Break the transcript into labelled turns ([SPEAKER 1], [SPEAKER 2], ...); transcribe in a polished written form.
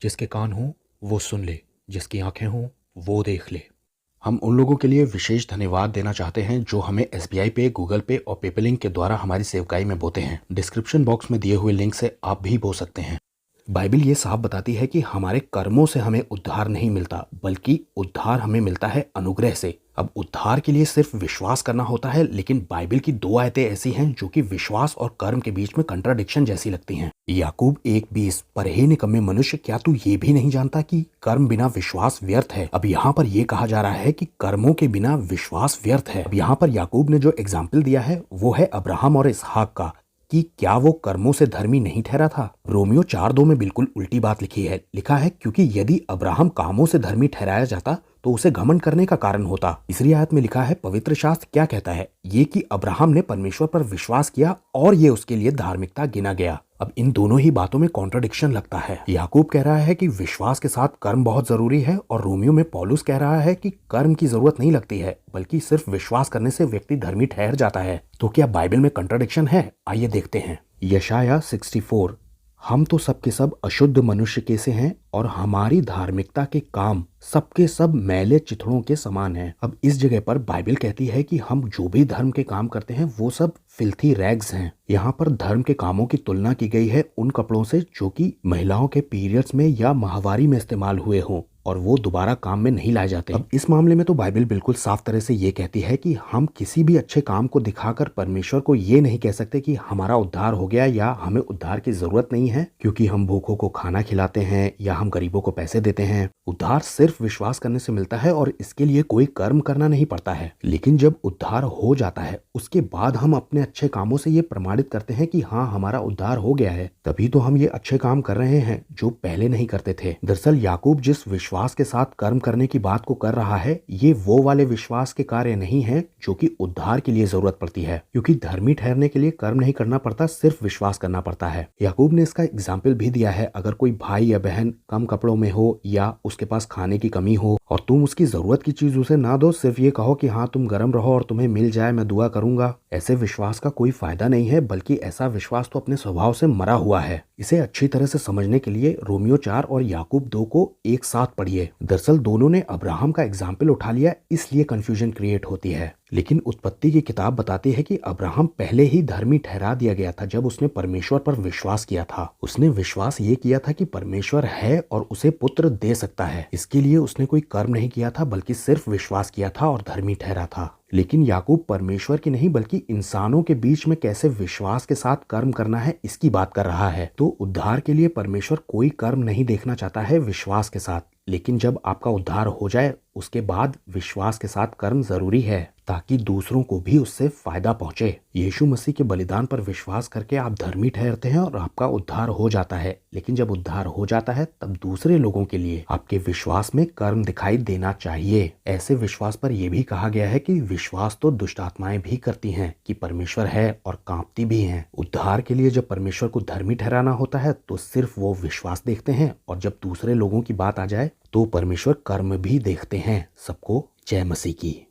[SPEAKER 1] जिसके कान हों वो सुन ले, जिसकी आंखें हों वो देख ले। हम उन लोगों के लिए विशेष धन्यवाद देना चाहते हैं जो हमें एसबीआई पे, गूगल पे और पेपलिंक के द्वारा हमारी सेवकाई में बोते हैं। डिस्क्रिप्शन बॉक्स में दिए हुए लिंक से आप भी बो सकते हैं। बाइबिल ये साफ बताती है कि हमारे कर्मों से हमें उद्धार नहीं मिलता, बल्कि उद्धार हमें मिलता है अनुग्रह से। अब उद्धार के लिए सिर्फ विश्वास करना होता है, लेकिन बाइबिल की दो आयतें ऐसी हैं जो कि विश्वास और कर्म के बीच में कंट्राडिक्शन जैसी लगती हैं। याकूब 1:20, पर हे निकम्मे मनुष्य, क्या तू ये भी नहीं जानता कि कर्म बिना विश्वास व्यर्थ है। अब यहाँ पर यह कहा जा रहा है कि कर्मों के बिना विश्वास व्यर्थ है। अब यहाँ पर याकूब ने जो एग्जाम्पल दिया है वो है अब्राहम और इसहाक का, कि क्या वो कर्मों से धर्मी नहीं ठहरा था। रोमियो 4:2 में बिल्कुल उल्टी बात लिखी है। लिखा है, क्योंकि यदि अब्राहम कामों से धर्मी ठहराया जाता तो उसे घमंड करने का कारण होता। तीसरी आयत में लिखा है, पवित्र शास्त्र क्या कहता है, ये कि अब्राहम ने परमेश्वर पर विश्वास किया और ये उसके लिए धार्मिकता गिना गया। अब इन दोनों ही बातों में कॉन्ट्रडिक्शन लगता है। याकूब कह रहा है कि विश्वास के साथ कर्म बहुत जरूरी है, और रोमियो में पौलुस कह रहा है कि कर्म की जरूरत नहीं लगती है, बल्कि सिर्फ विश्वास करने से व्यक्ति धर्मी ठहर जाता है। तो क्या बाइबल में कंट्रडिक्शन है? आइए देखते हैं। यशाया 64, हम तो सबके सब अशुद्ध मनुष्य के से हैं और हमारी धार्मिकता के काम सबके सब मैले चिथड़ों के समान हैं। अब इस जगह पर बाइबल कहती है कि हम जो भी धर्म के काम करते हैं वो सब फिल्थी रैग्स हैं। यहाँ पर धर्म के कामों की तुलना की गई है उन कपड़ों से जो कि महिलाओं के पीरियड्स में या माहवारी में इस्तेमाल हुए हों और वो दोबारा काम में नहीं लाए जाते। अब इस मामले में तो बाइबल बिल्कुल साफ तरह से ये कहती है कि हम किसी भी अच्छे काम को दिखाकर परमेश्वर को ये नहीं कह सकते कि हमारा उद्धार हो गया या हमें उद्धार की जरूरत नहीं है, क्योंकि हम भूखों को खाना खिलाते हैं या हम गरीबों को पैसे देते हैं। उद्धार सिर्फ विश्वास करने से मिलता है और इसके लिए कोई कर्म करना नहीं पड़ता है। लेकिन जब उद्धार हो जाता है उसके बाद हम अपने अच्छे कामों से ये प्रमाणित करते हैं कि हाँ, हमारा उद्धार हो गया है, तभी तो हम ये अच्छे काम कर रहे हैं जो पहले नहीं करते थे। दरअसल याकूब जिस विश्वास के साथ कर्म करने की बात को कर रहा है, ये वो वाले विश्वास के कार्य नहीं है जो कि उद्धार के लिए जरूरत पड़ती है, क्योंकि धर्मी ठहरने के लिए कर्म नहीं करना पड़ता, सिर्फ विश्वास करना पड़ता है। याकूब ने इसका एग्जाम्पल भी दिया है। अगर कोई भाई या बहन कम कपड़ों में हो या उसके पास खाने की कमी हो और तुम उसकी जरूरत की चीज उसे ना दो, सिर्फ ये कहो कि हाँ तुम गर्म रहो और तुम्हें मिल जाए, मैं दुआ करूंगा, ऐसे विश्वास का कोई फायदा नहीं है, बल्कि ऐसा विश्वास तो अपने स्वभाव से मरा हुआ है। इसे अच्छी तरह से समझने के लिए रोमियो 4 और याकूब 2 को एक साथ पढ़िए। दरअसल दोनों ने अब्राहम का एग्जाम्पल उठा लिया, इसलिए कंफ्यूजन क्रिएट होती है। लेकिन उत्पत्ति की किताब बताती है कि अब्राहम पहले ही धर्मी ठहरा दिया गया था जब उसने परमेश्वर पर विश्वास किया था। उसने विश्वास ये किया था कि परमेश्वर है और उसे पुत्र दे सकता है। इसके लिए उसने कोई कर्म नहीं किया था, बल्कि सिर्फ विश्वास किया था और धर्मी ठहरा था। लेकिन याकूब परमेश्वर की नहीं बल्कि इंसानों के बीच में कैसे विश्वास के साथ कर्म करना है इसकी बात कर रहा है। तो उद्धार के लिए परमेश्वर कोई कर्म नहीं देखना चाहता है विश्वास के साथ, लेकिन जब आपका उद्धार हो जाए उसके बाद विश्वास के साथ कर्म जरूरी है ताकि दूसरों को भी उससे फायदा पहुंचे। यीशु मसीह के बलिदान पर विश्वास करके आप धर्मी ठहरते हैं और आपका उद्धार हो जाता है। लेकिन जब उद्धार हो जाता है तब दूसरे लोगों के लिए आपके विश्वास में कर्म दिखाई देना चाहिए। ऐसे विश्वास पर यह भी कहा गया है कि विश्वास तो दुष्ट आत्माएं भी करती हैं कि परमेश्वर है और कांपती भी हैं। उद्धार के लिए जब परमेश्वर को धर्मी ठहराना होता है तो सिर्फ वो विश्वास देखते हैं, और जब दूसरे लोगों की बात आ जाए तो परमेश्वर कर्म भी देखते हैं। सबको जय मसीह की।